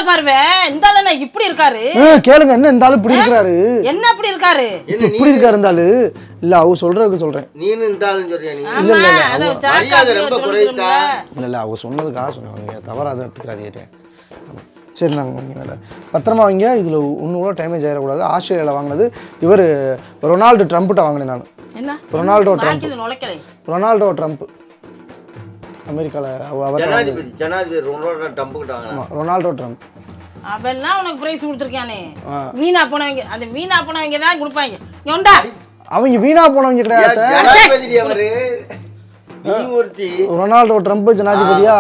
பாருவே இந்த ஆளு இப்படி இருக்காரு. கேளுங்க என்ன இந்த ஆளு இப்படி இருக்காரு? என்ன இப்படி இருக்காரு? இப்படி இருக்காரு இந்த ஆளு? இல்ல அவ சொல்றதுக்கு சொல்றேன். நீனு இந்த ஆளுன்னு சொல்றியா நீ? இல்ல இல்ல மரியாதை ரொம்ப குறைத்தா. இல்ல அவ சொன்னதுக்காக சொன்னாங்க. தவறாத எடுத்துக்காதீங்க. சரி நாங்க பத்திரமா வாங்க. இதுல ஒண்ணு கூட டேமேஜ் ஆயிடக்கூடாது. ஆஸ்திரேலியால வாங்கினது இவர் ரொனால்டோ ட்ரம்ப்ட்ட வாங்கினேன் நான். என்ன? Ronaldo Trump. ரொனால்டோ ட்ரம்ப் அமெரிக்கால ஜனாதிபதி ரொனால்டோ ட்ரம்ப் கிட்ட வாங்குறாங்க. Ronaldo Trump. அவெல்லாம் உனக்கு பிரைஸ் கொடுத்திருக்கானே. வீணா போனவங்க அந்த வீணா போனவங்க தான் கொடுப்பாங்க. ஏண்டா அவங்க வீணா போனவங்க கிடையாது. ஜனாதிபதி அவரு. நீ ஒருத்தி ரொனால்டோ ட்ரம்ப் ஜனாதிபதியா?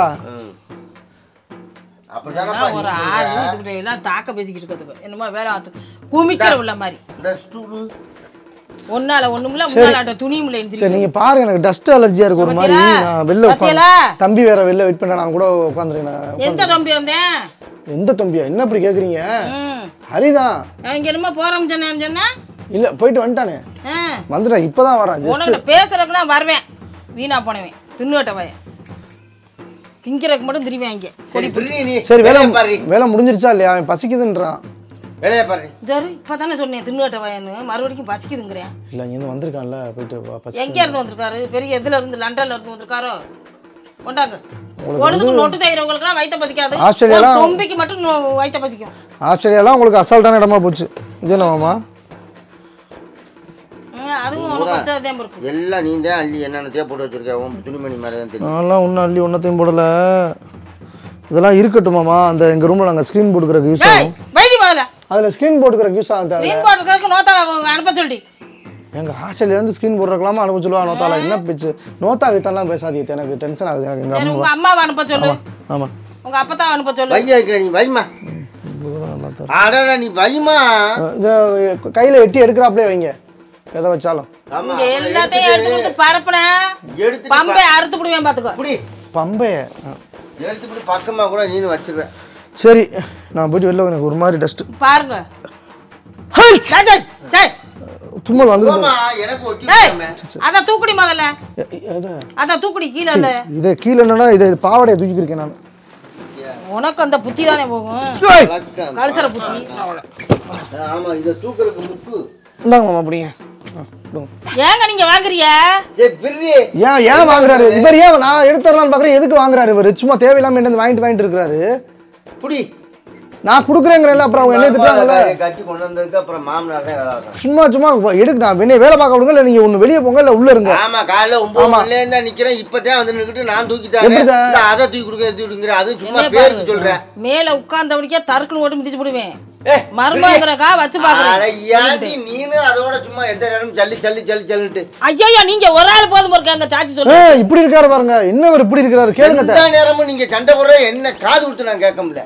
அப்பதானப்பா ஒரு ஆள் வீட்டுக்கிட்ட எல்லாம் தாக்க பேசிக்கிட்டு இருக்கிறது என்னமோ வேலை ஆத்து குமிக்கிற உள்ள மாதிரி. ஒன்னால ஒண்ணுமில்ல முன்னால துணியுமில்ல. சரி நீங்க பாருங்க எனக்கு டஸ்ட் அலர்ஜியா இருக்கு ஒரு மாதிரி. நான் வெளில தம்பி வேற வெளில வெயிட் பண்ண நான் கூட உட்கார்ந்திருக்கேன். எந்த தம்பி வந்தேன்? எந்த தம்பியா? என்ன அப்படி கேக்குறீங்க? ஹரிதான். இங்க என்னமோ போறோம் சொன்னா இல்ல போயிட்டு வந்துட்டானே. வந்துட்டா இப்பதான் வரான். உனக்கிட்ட பேசுறதுக்குனா வருவேன். வீணா போனவன் தின்னுட்ட பையன் திங்கிறதுக்கு மட்டும் திரும்பிவாங்க. சரி வேலை முடிஞ்சிருச்சா இல்லையா? அவன் பசிக்குதுன்றான். வேலையை பாரு. சரி இப்பதானே சொன்னேன் தின்னுட்ட பையன்னு மறுபடியும் பசிக்குதுங்கிறேன். இல்ல இங்க வந்திருக்கான்ல போயிட்டு எங்க இருந்து வந்திருக்காரு? பெரிய எதுல இருந்து லண்டன்ல இருந்து வந்திருக்காரோ? கொண்டாங்க. ஒழுதுக்கு நொட்டு தைக்கிறவங்களுக்குலாம் வயிற்ற பசிக்காது. ஆஸ்திரேலியால தொம்பிக்கு மட்டும் வயிற்ற பசிக்கும். ஆஸ்திரேலியால உங்களுக்கு அசால்ட்டான இடமா போச்சு. இது என்னமாமா? அதுவும் உனக்கு வச்சதான் இருக்கு. எல்லாம் நீ தான் அள்ளி என்னென்னத்தையே போட்டு வச்சிருக்க. உன் துணிமணி மாதிரி தான் தெரியும். நான்லாம் ஒன்றும் அள்ளி ஒன்றத்தையும் போடல. இதெல்லாம் இருக்கட்டுமாமா? அந்த எங்க ரூம்ல நாங்கள் ஸ்க்ரீன் போட்டுக்கிறக்கு யூஸ் ஆகும். வைடி வாங்கல அதில் ஸ்க்ரீன் போட்டுக்கிறக்கு யூஸ் ஆகும். ஸ்க்ரீன் போட்டுக்கிறக்கு நோத்தா அனுப்ப சொல்லி எங்க ஹாஸ்டல்ல இருந்து ஸ்க்ரீன் போட்டுறக்கலாமா அனுப்ப சொல்லுவா. நோத்தால என்ன பேச்சு? நோத்தா வித்தெல்லாம் பேசாதீங்க. எனக்கு டென்ஷன் ஆகுது. எனக்கு எங்க உங்க அம்மாவை அனுப்ப சொல்லு. ஆமா உங்க அப்பா அனுப்ப சொல்லு. வையா நீ வைமா. அடடா நீ வைமா. கையில எட்டி எடுக்கிறாப்லே வைங்க. எதை வச்சாலும் இங்க எல்லாத்தையும் எடுத்து கொடுத்து பரப்புன பம்பை அறுத்து விடுவேன் பாத்துக்கோ. பம்பை எடுத்து விட்டு பக்கமா கூட நீனு வச்சிருவேன். சரி நான் போயிட்டு வெளில எனக்கு ஒரு மாதிரி டஸ்ட் பாருங்க. தும்மல் வந்து அத தூக்குடி முதல்ல. அத தூக்குடி கீழ இல்ல. இத கீழ என்னன்னா இத பாவாடையை தூக்கி இருக்கேன் நான். உனக்கு அந்த புத்தி தானே போகும். கல்சர புத்தி. ஆமா இத தூக்குறதுக்கு முக்கு. இந்தாங்க மாமா அப்படிங்க. ஏங்க நீங்க வாங்குறியா? ஏன் வாங்குறாரு இவர்? ஏன் நான் எடுத்துறலாம்னு பாக்குறேன். எதுக்கு வாங்குறாரு இவர்? சும்மா தேவையில்லாம என்ன வாங்கிட்டு இருக்காரு. புடி நான் குடுக்குறேங்கறல அப்புறம் அவங்க என்ன திட்டாங்கல. கட்டி கொண்டு வந்ததுக்கு அப்புறம் மாமனார் தான் வேலை பார்க்கறாங்க. சும்மா எடுக்கு நான் என்ன வேலை பார்க்க விடுங்க. இல்ல நீங்க ஒண்ணு வெளிய போங்க இல்ல உள்ள இருங்க. ஆமா காலையில 9 மணில இருந்தா நிக்கிறேன். இப்பதான் வந்து நிக்கிட்டு நான் தூக்கிட்டாங்க. இல்ல அத தூக்கி கொடுங்க அது சும்மா பேருக்கு சொல்றேன். மேல உட்கார்ந்தவடிக்கே தர்க்குன்னு ஓட்டி மிதிச்சு போடுவேன். மர்மங்கறக்கா வச்சு பாக்குறேன். அட யாண்டி நீனு அதோட சும்மா எந்த நேரம் ஜல்லி ஐயா நீங்க ஒரு ஆள் போதும் இருக்காங்க சாச்சி சொல்லுங்க. இப்படி இருக்காரு பாருங்க. என்னவர் இப்படி இருக்காரு கேளுங்க. எந்த நேரமும் நீங்க சண்டை போடுற என்ன காது கொடுத்து நான் கேட்க முடியல.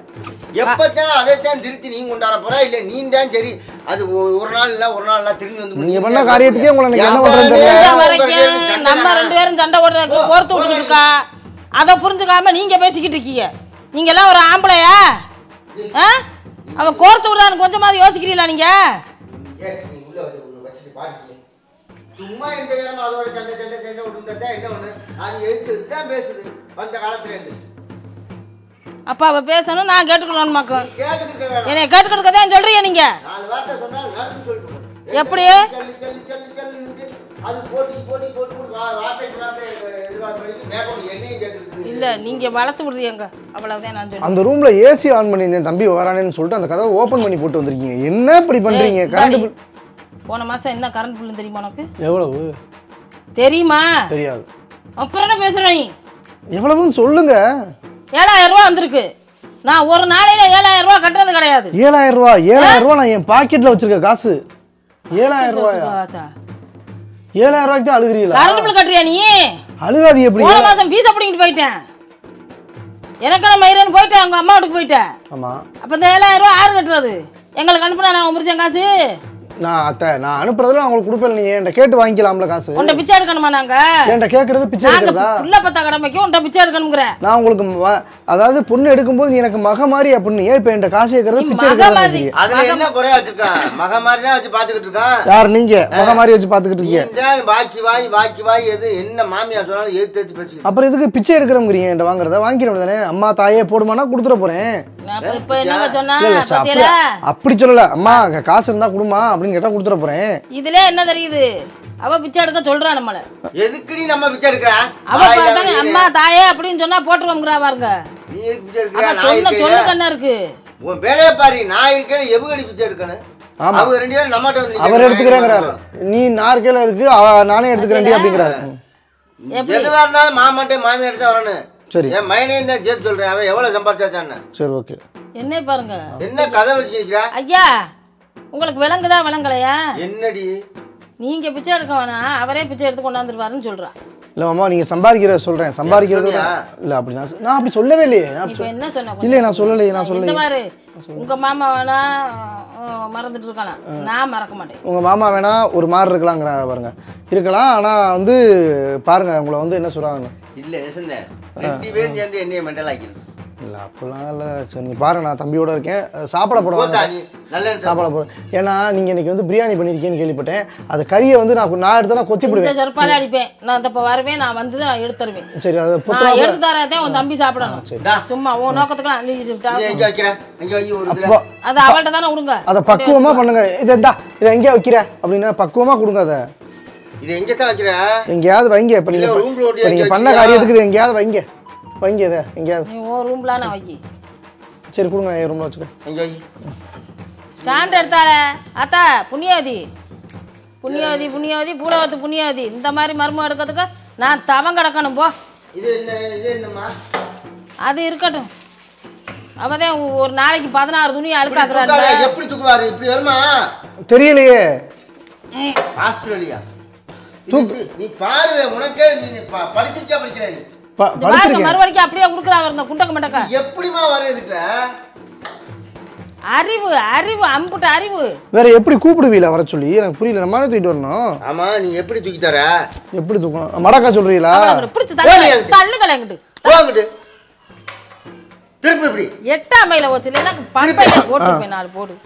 எப்பதான் அதைத்தான் திருத்தி நீங்க கொண்டாட போறா இல்ல நீ தான் சரி. அது ஒரு நாள் இல்ல திரும்பி வந்து நீங்க பண்ண காரியத்துக்கே உங்களை நீங்க என்ன பண்றீங்க தெரியல. நம்ம ரெண்டு பேரும் சண்டை போடுறதுக்கு கோர்த்து விட்டுட்டு இருக்கா. அத புரிஞ்சுக்காம நீங்க பேசிக்கிட்டு இருக்கீங்க. நீங்க எல்லாம் ஒரு ஆம்பளையா? அவன் கோர்த்து விடுறான்னு கொஞ்சமாவது யோசிக்கிறீங்களா நீங்க? சும்மா எந்த நேரம் அதோட சண்டை விட்டுட்டா என்ன ஒண்ணு அது எடுத்து தான் பேசுது அந்த காலத்துல இருந்து. அப்ப அவ பேசணும் நான் கேட்டுக்கணும் மக்கள். என்னை கேட்டுக்கிட்டு தான் சொல்றீங்க நீங்க. நாலு வார்த்தை சொன்னா நறுக்கு சொல்லிட்டு எப்படி அது போட்டு வார்த்தை இல்ல நீங்க வளர்த்து விடுறீங்க அவ்வளவுதான் நான் சொல்றேன். அந்த ரூம்ல ஏசி ஆன் பண்ணிருந்தேன் தம்பி வரானேன்னு சொல்லிட்டு அந்த கதவை ஓபன் பண்ணி போட்டு வந்திருக்கீங்க. என்ன இப்படி பண்றீங்க? கரண்ட் பில் போன மாசம் என்ன கரண்ட் பில் தெரியுமா உனக்கு? எவ்வளவு தெரியுமா? தெரியாது. அப்புறம் என்ன பேசுற நீ? எவ்வளவுன்னு சொல்லுங்க. 7000 ரூபாய் வந்திருக்கு. நான் ஒரு நாளையில 7000 ரூபாய் கட்டுறது கிடையாது. 7000 ரூபாய் நான் என் பாக்கெட்ல வச்சிருக்க காசு. 7000 ரூபாயா? 7000 ரூபாய்க்கு தான் அழுகுறீங்களா? கரண்ட் பில் கட்டுறியா நீ? அழுகாதி எப்படி? போன மாசம் ஃபீஸ் அப்படிங்கிட்டு போயிட்டேன். எனக்கான மயிரன் போயிட்டேன். உங்க அம்மா வீட்டுக்கு போயிட்டேன். ஆமா. அப்ப இந்த 7000 ரூபாய் யாரு கட்டுறது? எங்களுக்கு அனுப்புனா நான் முடிச்சேன் காசு. நான் அத்தை நான் அனுப்புறதுல உங்களுக்கு கொடுப்பேன், நீ என்கிட்ட கேட்டு வாங்கிக்கலாம்ல காசு. உன்ட்ட பிச்சை எடுக்கணுமா நாங்க? என்கிட்ட கேட்கறது பிச்சை எடுக்கிறதா? புள்ள பத்த கடமைக்கு உன்ட்ட பிச்சை எடுக்கணும்ங்கற. நான் உங்களுக்கு அதாவது பொண்ணு எடுக்கும்போது நீ எனக்கு மக மாதிரி அப்படின்னு, ஏன் இப்போ என்கிட்ட காசு கேட்கறது பிச்சை எடுக்கிறது? அதுல என்ன குறையா வச்சிருக்கான்? மக மாதிரி தான் வச்சு பாத்துக்கிட்டு இருக்கான். யார் நீங்க மக மாதிரி வச்சு பாத்துக்கிட்டு இருக்கீங்க? பாக்கி வாய் எது என்ன மாமியார் சொன்னாலும் எது தேச்சு பேசி. அப்புறம் எதுக்கு பிச்சை எடுக்கிறோங்கிறீங்க? என்கிட்ட வாங்குறத வாங்கிக்கிறோம் தானே. அம்மா தாயே போடுமானா கொடுத்துட போறேன். இப்ப என்னங்க சொன்னா அப்படி சொல்லல. அம்மா காசு இருந்தா குடுமா அப்படின்னு கேட்டா கொடுத்துட போறேன். இதுல என்ன தெரியுது? அவ பிச்சை எடுக்க சொல்றா நம்மள. எதுக்கு நீ நம்ம பிச்சை எடுக்கற? அவ தானே அம்மா தாயே அப்படின்னு சொன்னா போட்டுறோம்ங்கறா பாருங்க. நீ எதுக்கு பிச்சை எடுக்கற? நான் சொல்லுங்க என்ன இருக்கு? உன் வேலைய பாரு. நான் இருக்கேன் எவகடி பிச்சை எடுக்கணும்? ஆமா அவங்க ரெண்டு பேரும் நம்மட்ட வந்து அவர் எடுத்துக்கறேங்கறாரு. நீ நார்க்கையில இருக்கு நானே எடுத்துக்கறேன்டி அப்படிங்கறாரு. எதுவா இருந்தாலும் மாமாட்டே மாமியார் தான் வரணும். சரி என் மயனையும் தான் சேர்த்து சொல்றேன். அவன் எவ்வளவு சம்பாதிச்சாச்சான்னு. சரி ஓகே. என்ன பாருங்க என்ன கதை வச்சிருக்கா? ஐயா உங்களுக்கு விளங்குதா விளங்கலையா? என்னடி நீங்க பிச்சை எடுக்க வேணாம், அவரே பிச்சை எடுத்து கொண்டாந்துருவாருன்னு சொல்றா. இல்ல மாமா நீங்க சம்பாதிக்கிறத சொல்றேன். சம்பாதிக்கிறது இல்ல அப்படி நான் அப்படி சொல்லவே இல்லையே. இப்ப என்ன சொன்ன? இல்ல நான் சொல்லலையே. நான் சொல்லல. இந்த மாதிரி உங்க மாமா வேணா மறந்துட்டு இருக்கலாம், நான் மறக்க மாட்டேன். உங்க மாமா வேணா ஒரு மாதிரி இருக்கலாங்கிற பாருங்க, இருக்கலாம். ஆனா வந்து பாருங்க உங்களை வந்து என்ன சொல்றாங்க. இல்ல நெசந்தேன் ரெண்டு பேரும் சேர்ந்து என்னைய மெண்டல் ஆக்கிருக்கு. இல்ல அப்படிலாம் இல்ல. சரி நீ பாருங்க, நான் தம்பியோட இருக்கேன். சாப்பிட போடுவாங்க, சாப்பிட போறேன். ஏன்னா நீங்க இன்னைக்கு வந்து பிரியாணி பண்ணிருக்கீங்கன்னு கேள்விப்பட்டேன். அது கறியை வந்து நான் எடுத்தா கொத்தி போடுவேன், செருப்பாலே அடிப்பேன். நான் இப்ப வருவேன், நான் வந்து நான் எடுத்து தருவேன். சரி அது நான் எடுத்து தரதே உன் தம்பி சாப்பிடணும். சும்மா உன் நோக்கத்துக்கு நீ எங்க வைக்கிறேன்? எங்க வை ஒரு அது அவள்கிட்ட தானே கொடுங்க. அதை பக்குவமா பண்ணுங்க. இதை எங்க வைக்கிற அப்படின்னா பக்குவமா கொடுங்க. அதை இது எங்க தான் வைக்கிற? எங்கயாவது வைங்க. இப்ப நீங்க பண்ண காரியத்துக்கு எங்கயாவது வைங்க. வைங்க இதை எங்கயாவது. நீ ஓ ரூம்ல நான் வை. சரி கொடுங்க, என் ரூம்ல வச்சுக்க. எங்க வை? ஸ்டாண்ட் எடுத்தாளே அத்தா. புண்ணியவதி புண்ணியவதி புண்ணியவதி பூரவத்து புண்ணியவதி. இந்த மாதிரி மர்மம் எடுக்கிறதுக்கு நான் தவம் கிடக்கணும் போ. இது என்னம்மா? அது இருக்கட்டும். அவதான் ஒரு நாளைக்கு 16 துணி அழுக்காக்குறாங்க. எப்படி தூக்குவாரு? இப்படி வருமா தெரியலையே. ஆஸ்திரேலியா நீ பாரு. உனக்கே நீ படிச்சிருக்கா? படிக்கிற நீ மறுபடியும் அப்படியே குடுக்குறாங்க குண்டக்க மண்டக்கா. எப்படிமா வருதுல அறிவு அறிவு அம்புட்ட அறிவு. வேற எப்படி கூப்பிடுவீல வர சொல்லி? எனக்கு புரியல. நம்ம தூக்கிட்டு வரணும். ஆமா நீ எப்படி தூக்கி தர? எப்படி தூக்கணும்? மடக்கா சொல்றீங்களா? பிடிச்சு தள்ளுகள எங்கிட்டு போங்கிட்டு திருப்பி இப்படி 8ஆம் மைல வச்சு இல்லைன்னா பண்பையில போட்டுருப்பேன். 4 போடு.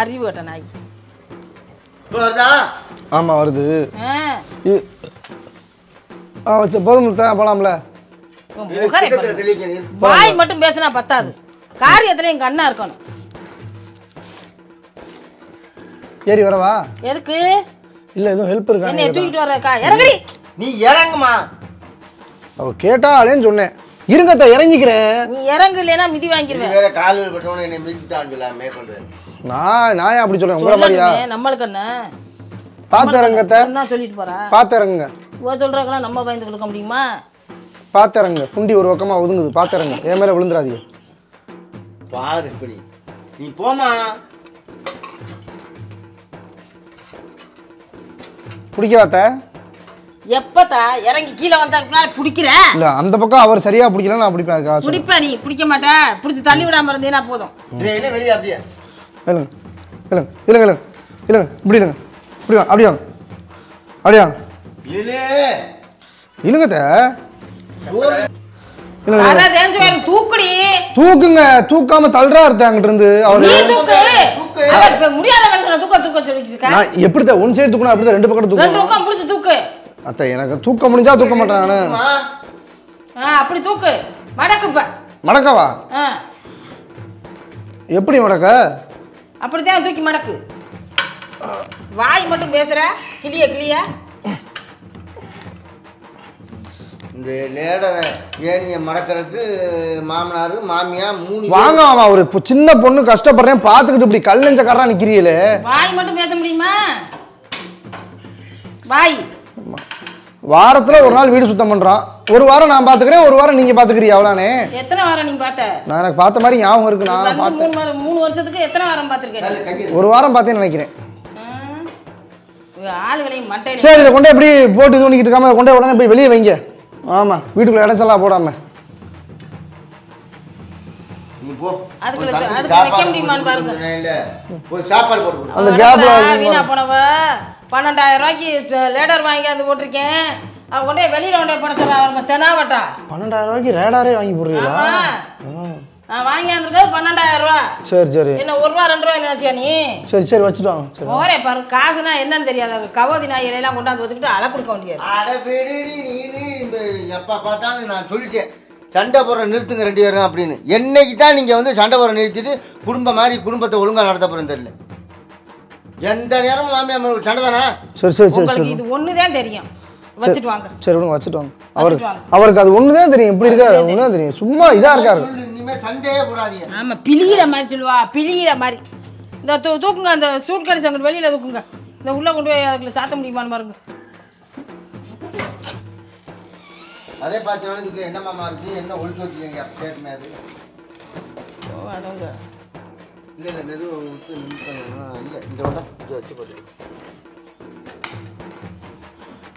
அறிவு கட்ட நாய். வருதா? ஆமா வருது. போதும் போலாம்ல. வாய் மட்டும் பேசினா பத்தாது, காரியத்துல எங்க அண்ணா இருக்கணும். ஏறி வரவா? எதுக்கு? இல்ல எதுவும் ஹெல்ப் இருக்கா? என்ன தூக்கிட்டு வரக்கா? இறங்கடி. நீ இறங்குமா? அவ கேட்டாலேன்னு சொன்னேன். இருங்கத்த இறங்கிக்கிறேன். நீ இறங்கு இல்லைன்னா மிதி வாங்கிடுவேன். வேற காலில் பட்டவன என்ன மிதிட்டான்னு சொல்லாமே பண்றேன். நான் அப்படி சொல்றேன். உங்கள மாதிரியா? நம்மளுக்கு என்ன பாத்து இறங்கத்த. நான் சொல்லிட்டு போறா. பாத்து இறங்குங்க. சொல்றாங்கலாம் நம்ம பயந்து கொடுக்க முடியுமா? பாத்து இறங்குங்க. குண்டி ஒரு பக்கமா ஒதுங்குது. பாத்து இறங்குங்க. என் மேல விழுந்துடாதீங்க. பாரு இப்படி. நீ போமா. பிடிக்கவாத்த? எப்பத்தா இறங்கி கீழே வந்தாக்குனால பிடிக்கிற? இல்ல அந்த பக்கம் அவர் சரியா பிடிக்கல, நான் பிடிப்பேன். பிடிப்ப நீ பிடிக்க மாட்ட. பிடிச்சி தள்ளி விடாம இருந்தேனா போதும். என்ன வெளியே அப்படியே இல்லங்க இல்லங்க இல்லங்க இல்லங்க இல்லங்க இப்படி இல்லங்க. இப்படி வா. அப்படியே அப்படியே இல்லே இல்லங்கத்த. அத தேஞ்சு வேற தூக்குடி. தூக்குங்க. தூக்காம தள்ளுறா இருந்த அங்கிட்ட இருந்து அவரு. நீ தூக்கு. இப்ப முடியாத வேலை தூக்க சொல்லிட்டு இருக்க. நான் எப்படி தான் ஒன் சைடு தூக்குனா அப்படி தான் ரெண்டு பக்கம் தூக்கு. ரெண்டு பக்கம் புடிச்சு தூக்கு. அத்தை எனக்கு தூக்க முடிஞ்சா தூக்க மாட்டேன் நானு. அப்படி தூக்கு. மடக்குப்ப. மடக்கவா? எப்படி மடக்க? அப்படிதான் தூக்கி மடக்கு. வாய் மட்டும் பேசுற. கிளிய கிளிய. இந்த லேடரை ஏனிய மடக்கிறதுக்கு மாமனாரு மாமியா 3 வாங்க. அவன் ஒரு சின்ன பொண்ணு கஷ்டப்படுறேன் பார்த்துக்கிட்டு இப்படி கல் நெஞ்சக்காரா நிக்கிறீங்களே. வாய் மட்டும் பேச முடியுமா? வாய். வாரத்துல ஒரு நாள் வீடு சுத்தம் பண்றான். ஒரு வாரம் நான் பாத்துக்கிறேன், ஒரு வாரம் நீங்க பாத்துக்கிறீங்க. அவ்வளவுதானே? எத்தனை வாரம் நீங்க பாத்த? நான் எனக்கு பார்த்த மாதிரி ஞாபகம் இருக்கு. நான் பார்த்தேன். 3 வருஷத்துக்கு எத்தனை வாரம் பாத்துர்க்கேன்? ஒரு வாரம் பார்த்தேன்னு நினைக்கிறேன். ஆளுகளையும் மண்டையில. சரி இதை கொண்டே இப்படி போட்டு இது பண்ணிக்கிட்டு இருக்காம கொண்டே உடனே போய் வெளியே வைங்க. ஆமா வீட்டுக்குள்ள இடைச்சலா போடாம. நீ போ. அதுக்கு ஒரு தம்பிக்கு அதுக்கு வைக்க முடியுமான்னு பாருங்க. இல்ல ஒரு சாப்பாடு போட்டு கொடு. அந்த கேப்ல வீணா போனவ 12,000 ரூபாய்க்கு லேடர் வாங்கி வந்து போட்டிருக்கேன். அவ கொண்டே வெளியில கொண்டே போட சொல்றா அவங்க தெனாவட்டா. 12,000 ரூபாய்க்கு ரேடாரே வாங்கி போடுறீங்களா? நான் வாங்கி வந்திருக்கிறது 12,000 ரூபா. சரி சரி. என்ன 1 ரூபா 2 ரூபா நினைச்சியா நீ? சரி சரி வச்சுட்டு வாங்க. சரி. ஓரே பாரு காசுனா என்னன்னு தெரியாது. கவோதி நாய் எல்லாம் கொண்டாந்து வச்சுக்கிட்டு அலை கொடுக்க வேண்டியது. அட பெருடி நீனு இந்த எப்ப பார்த்தாலும் நான் சொல்லிட்டேன் சண்டை போடுற நிறுத்துங்க 2 பேரும் அப்படின்னு. என்னைக்கு தான் நீங்க வந்து சண்டை போடுற நிறுத்திட்டு குடும்பத்தை ஒழுங்கா நடத்த போறேன்னு தெரியல. எந்த நேரமும் மாமியார் சண்டை தானா? சரி சரி சரி. உங்களுக்கு இது ஒண்ணுதான் தெரியும். வச்சிட்டு வாங்க. சரி விடுங்க வச்சுட்டு வாங்க. அவருக்கு அது ஒண்ணுதான் தெரியும். எப்படி இருக்காரு ஒண்ணுதான் தெரியும். சும்மா இதா இருக்காரு. இனிமே சண்டையே போடாதீங்க. ஆமா பிளியிற மாதிரி சொல்லுவா. பிளியிற மாதிரி. இந்த தூக்குங்க அந்த சூட் கடிச்சு அங்கிட்டு வெளியில தூக்குங்க. இந்த உள்ள கொண்டு போய் அதுக்குள்ள சாத்த முடியுமான்னு பாருங்க. அதே பார்த்து இதுல என்ன மாமா இருக்கு என்ன ஒழிச்சு வச்சுக்கீங்க கேட்குமே அது. ஓ அதோங்க. இல்ல நெரு இல்ல இந்த வச்சு போட்டு.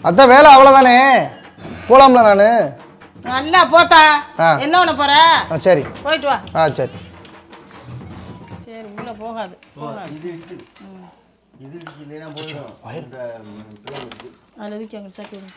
அதான் வேலை அவ்வளோதானே போலாம்ல நானு. நல்லா போத்தா. என்ன பண்ண போற? சரி போயிட்டு வா. சரி சரி உள்ள போகாது. இது இல்லைன்னா போயிடும். அதில் எதுக்கு அங்கே சாப்பிடுங்க.